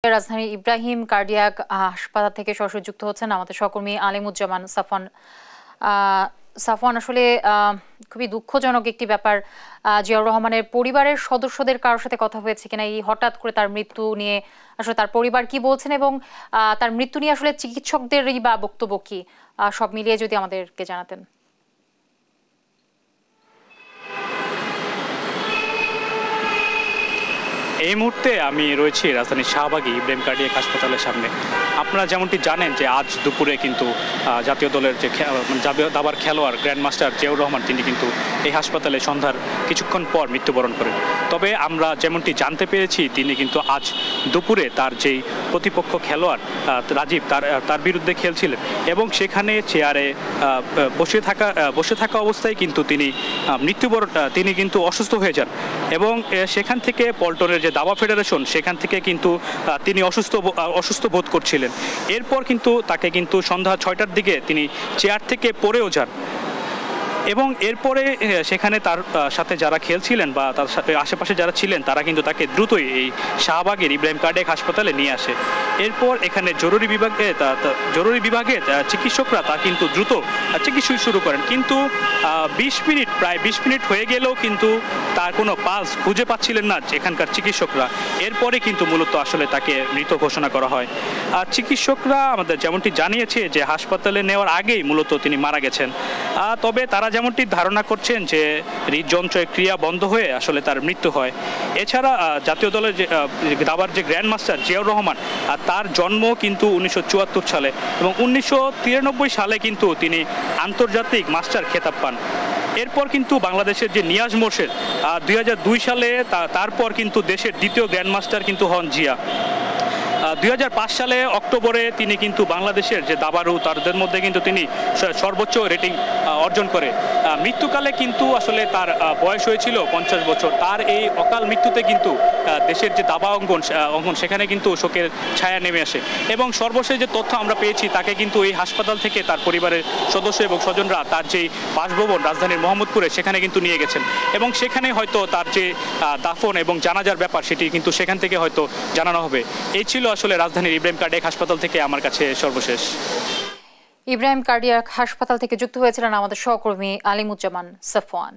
রাজধানী ইব্রাহিম কার্ডিয়াক হাসপাতাল থেকে সরাসরি যুক্ত হচ্ছেন আমাদের সহকর্মী আলিমুজ্জামান সাফওয়ান। সাফওয়ান, আসলে খুবই দুঃখজনক একটি ব্যাপার। জিয়াউর রহমানের পরিবারের সদস্যদের কারোর সাথে কথা হয়েছে কিনা এই হঠাৎ করে তার মৃত্যু নিয়ে? আসলে তার পরিবার কি বলছেন এবং তার মৃত্যু নিয়ে আসলে চিকিৎসকদেরই বা বক্তব্য কি, সব মিলিয়ে যদি আমাদেরকে জানাতেন। এই মুহূর্তে আমি রয়েছি রাজধানীর শাহবাগী ইব্রাহিম কার্ডিয়াক হাসপাতালের সামনে। আপনারা যেমনটি জানেন যে আজ দুপুরে কিন্তু জাতীয় দলের যে দাবার খেলোয়াড় গ্র্যান্ডমাস্টার জিয়াউর রহমান তিনি কিন্তু এই হাসপাতালে সন্ধ্যার কিছুক্ষণ পর মৃত্যুবরণ করেন। তবে আমরা যেমনটি জানতে পেরেছি তিনি কিন্তু আজ দুপুরে তার যেই প্রতিপক্ষ খেলোয়াড় রাজীব তার বিরুদ্ধে খেলছিলেন এবং সেখানে চেয়ারে বসে থাকা অবস্থায় কিন্তু তিনি কিন্তু অসুস্থ হয়ে যান এবং সেখান থেকে পল্টনের যে দাবা ফেডারেশন সেখান থেকে কিন্তু তিনি অসুস্থ বোধ করছিলেন। এরপর কিন্তু তাকে কিন্তু সন্ধ্যা 6টার দিকে তিনি চেয়ার থেকে পড়েও যান এবং এরপরে সেখানে তার সাথে যারা খেলছিলেন বা তার সাথে আশেপাশে যারা ছিলেন তারা কিন্তু তাকে দ্রুতই এই শাহবাগের ইব্রাহিম কার্ডিয়াক হাসপাতালে নিয়ে আসে। এরপর এখানে জরুরি বিভাগে চিকিৎসকরা তা কিন্তু দ্রুত চিকিৎসা শুরু করেন, কিন্তু প্রায় 20 মিনিট হয়ে গেলেও কিন্তু তার কোনো পালস খুঁজে পাচ্ছিলেন না এখানকার চিকিৎসকরা। এরপরে কিন্তু মূলত আসলে তাকে মৃত ঘোষণা করা হয়। আর চিকিৎসকরা আমাদের যেমনটি জানিয়েছে যে হাসপাতালে নেওয়ার আগেই মূলত তিনি মারা গেছেন। তবে তারা যেমনটি ধারণা করছেন যে হৃদযন্ত্রের ক্রিয়া বন্ধ হয়ে আসলে তার মৃত্যু হয়। এছাড়া জাতীয় দলের যে দাবার যে গ্র্যান্ডমাস্টার জিয়াউর রহমান তার জন্ম কিন্তু 1974 সালে এবং 1993 সালে কিন্তু তিনি আন্তর্জাতিক মাস্টার খেতাব পান। এরপর কিন্তু বাংলাদেশের যে নিয়াজ মোর্শেদ 2002 সালে তারপর কিন্তু দেশের দ্বিতীয় গ্র্যান্ডমাস্টার কিন্তু হন জিয়া। 2005 সালে অক্টোবরে তিনি কিন্তু বাংলাদেশের যে দাবারু তাদের মধ্যে কিন্তু তিনি সর্বোচ্চ রেটিং অর্জন করে। মৃত্যুকালে কিন্তু আসলে তার বয়স হয়েছিল 50 বছর। তার এই অকাল মৃত্যুতে কিন্তু দেশের যে দাবা অঙ্গন সেখানে কিন্তু শোকের ছায়া নেমে আসে এবং সর্বশেষ যে তথ্য আমরা পেয়েছি তাকে কিন্তু এই হাসপাতাল থেকে তার পরিবারের সদস্য এবং স্বজনরা তার যেই বাসভবন রাজধানীর মোহাম্মদপুরে সেখানে কিন্তু নিয়ে গেছেন এবং সেখানে হয়তো তার যে দাফন এবং জানাজার ব্যাপার সেটি কিন্তু সেখান থেকে হয়তো জানানো হবে। এই ছিল আসলে রাজধানীর ইব্রাহিম কার্ডিয়াক হাসপাতাল থেকে আমার কাছে সর্বশেষ। ইব্রাহিম কার্ডিয়াক হাসপাতাল থেকে যুক্ত হয়েছিলেন আমাদের সহকর্মী আলিমুজ্জামান সাফওয়ান।